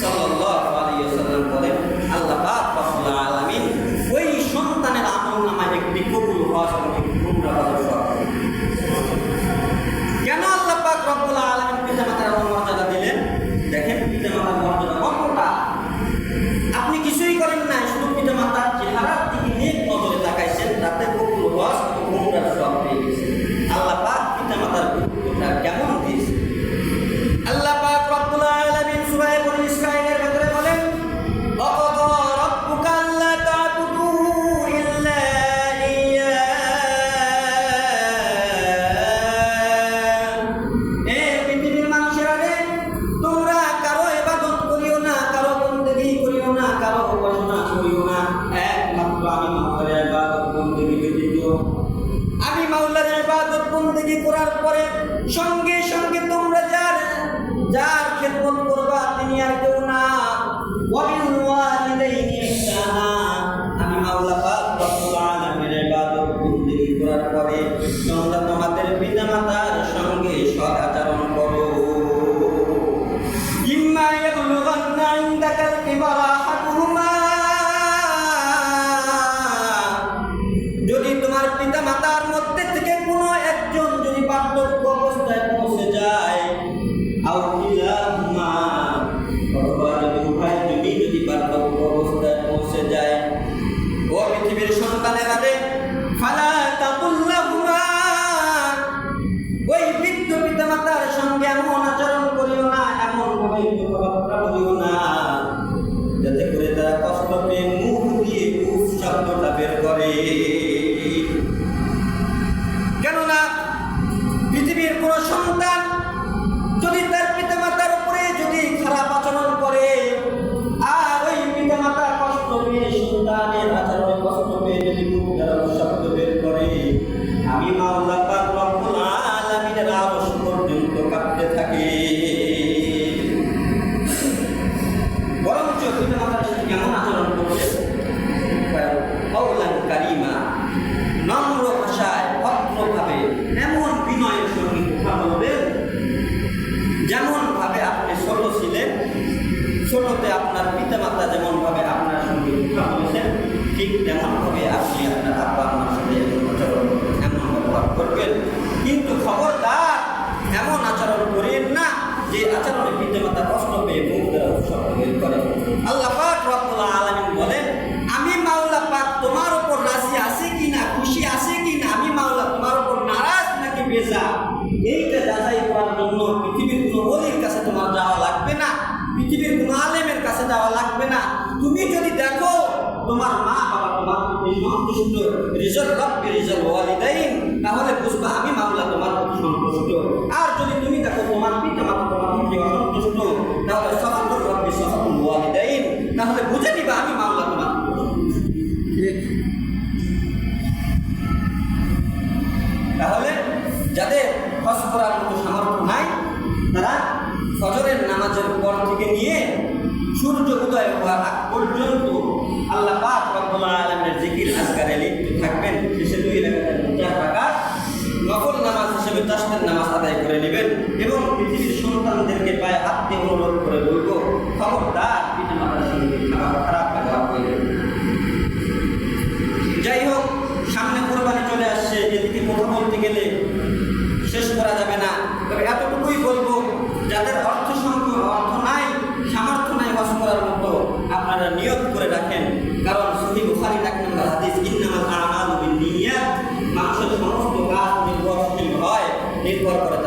সাল্লাল্লাহু আলাইহি ওয়াসাল্লাম বলেন, আল্লাহ পাক রব্বুল আলামিন ওই সন্তানের আমলনামায় একটি কবুল হজ এবং একটি উমরা হজের সওয়াব। কেন আল্লাহ পাক রব্বুল আলামিন পিতামাতার মর্যাদা দিলেন? দেখেন পিতামাতার মর্যাদা কতটা। আপনি কিছুই করেন না, শুধু পিতামাতার চেহারার দিকে নেক নজরে তাকাইছেন, তাতে কবুল হজ এবং উমরার সওয়াব পেয়ে গেছেন। আল্লাহ পাক পিতামাতার গুরুত্বটা কেমন দিয়েছে। আল্লাহ পাক রব্বুল আলামিন সূরা বনী ইসরাঈলের ভিতরে বলেন, ওয়াকাদা রাব্বুকা আল্লা তা'বুদু ইল্লা ইয়্যাহু। এ পৃথিবীর মানুষেরা রে, তোমরা কারো ইবাদত করিও না, কারো বন্দেগী করিও না, কারো উপাসনা করিও না, একমাত্র আমি মাওলার ইবাদত বন্দেগী ব্যতীত। আমি মাওলার ইবাদত বন্দেগী করার পরে সঙ্গে সঙ্গে তোমরা যার খেদমত করবা তিনি আর কেউ না। ওয়াবিল ওয়ালিদাইনি ইহসানা। আমি মাওলা পাক রব্বুল আলামিনের ইবাদত বন্দেগী করার পরে তোমরা তোমাদের পিতামাতার সঙ্গে সৎ আচরণ করো। ইম্মা ইয়াবলুগান্না ইনদাকাল কিবারা আহাদুহুমা। যদি তোমার পিতামাতার মধ্যে থেকে কোনো একজন যদি বার্ধক্য অবস্থায় পৌঁছে যায়, আউকিলাহুমা, অথবা যদি উভয়জনই যদি বার্ধক্য অবস্থায় পৌঁছে যায়, ও পৃথিবীর সন্তানেরা রে, ফালা তাকুল্লাহুমা, ওই বৃদ্ধ পিতামাতার সঙ্গে এমন আচরণ করিও না, এমন ভাবে কথাবার্তা বলিও না যাতে করে তারা কষ্ট পেয়ে মুখ দিয়ে উফ শব্দটা বের করে। কেননা পৃথিবীর কোন সন্তান যদি তার পিতামাতার উপরে যদি খারাপ আচরণ করে, আর ওই পিতামাতা কষ্ট পেয়ে সন্তানের আচরণে কষ্ট পেয়ে যদি মুখ দ্বারা শব্দ বের করে, আমি মাওলা পাক রব্বুল আলামিনের আরশ পর্যন্ত কাঁপতে থাকে। বরঞ্চ পিতামাতার সাথে কেমন আচরণ করবে? কওলান কারীমা, নম্র ভাষায় ভদ্রভাবে এমন বিনয়ের সঙ্গে কথা বলবেন যেমন ভাবে আপনি ছোট ছিলেন, ছোটতে আপনার পিতামাতা যেমন ভাবে আপনার সঙ্গে কথা বলেছেন, ঠিক তেমন ভাবে আপনি আপনার আব্বা আম্মার সাথে আচরণ এমন ব্যবহার করবেন। কিন্তু খবরদার এমন আচরণ করেন না যে আচরণে পিতামাতা কষ্ট পেয়ে মুখ দ্বারা শব্দ বের করে। আল্লাহ পাক রব্বুল আলামিন বলেন, আমি মাওলা পাক তোমার উপর রাজি আছি কিনা, খুশি আছি কিনা, আমি মাওলা তোমার উপর নারাজ নাকি বেজা, এইটা যাচাই করার জন্য পৃথিবীর কোনো ওলির কাছে তোমার যাওয়া লাগবে না, পৃথিবীর কোনো আলেমের কাছে যাওয়া লাগবে না। তুমি যদি দেখো তোমার মা বাবা তোমার প্রতি সন্তুষ্ট, রিজাল রাব্বি রিজাল ওয়ালিদাইন, তাহলে বুঝবা আমি মাওলা তোমার প্রতি সন্তুষ্ট। আর যদি তুমি দেখো তোমার পিতামাতা তোমার প্রতি অসন্তুষ্ট, তাহলে সাফাতুর রাব্বি সাফাতুল ওয়ালিদাইন, তাহলে বুঝে নিবা আমি মাওলা তোমার ঠিক। তাহলে যাদের হজ করার মতো সামর্থ্য নাই, তারা ফজরের নামাজের পর থেকে নিয়ে সূর্য উদয় হওয়ার আগ পর্যন্ত আল্লাহ পাক রব্বুল আলামিনের জিকির আজকারে লিপ্ত থাকবেন। শেষে 2 রাকাত নফল নামাজ হিসেবে তাসবিহ নামাজ আদায় করে নেবেন এবং পৃথিবীর সন্তানদেরকে পায়ে হাত দিয়ে অনুরোধ করে বলবো, খবরদার পিতামাতার সঙ্গে খারাপ ব্যবহার করবেন। যাই হোক, সামনে কোরবানি চলে আসছে, এদিকে কথা বলতে গেলে শেষ করা যাবে না। তবে এতটুকুই বলবো, যাদের অর্থ নাই, সামর্থ্য নাই হজ করার মতো, আপনারা নিয়ত করে রাখেন। কারণ সহিহ বুখারী 1 নম্বর হাদিস, ইন্নামাল আমালু বিন্নিয়াত, মানুষের সমস্ত কাজ নির্ভরশীল হয়, নির্ভর করে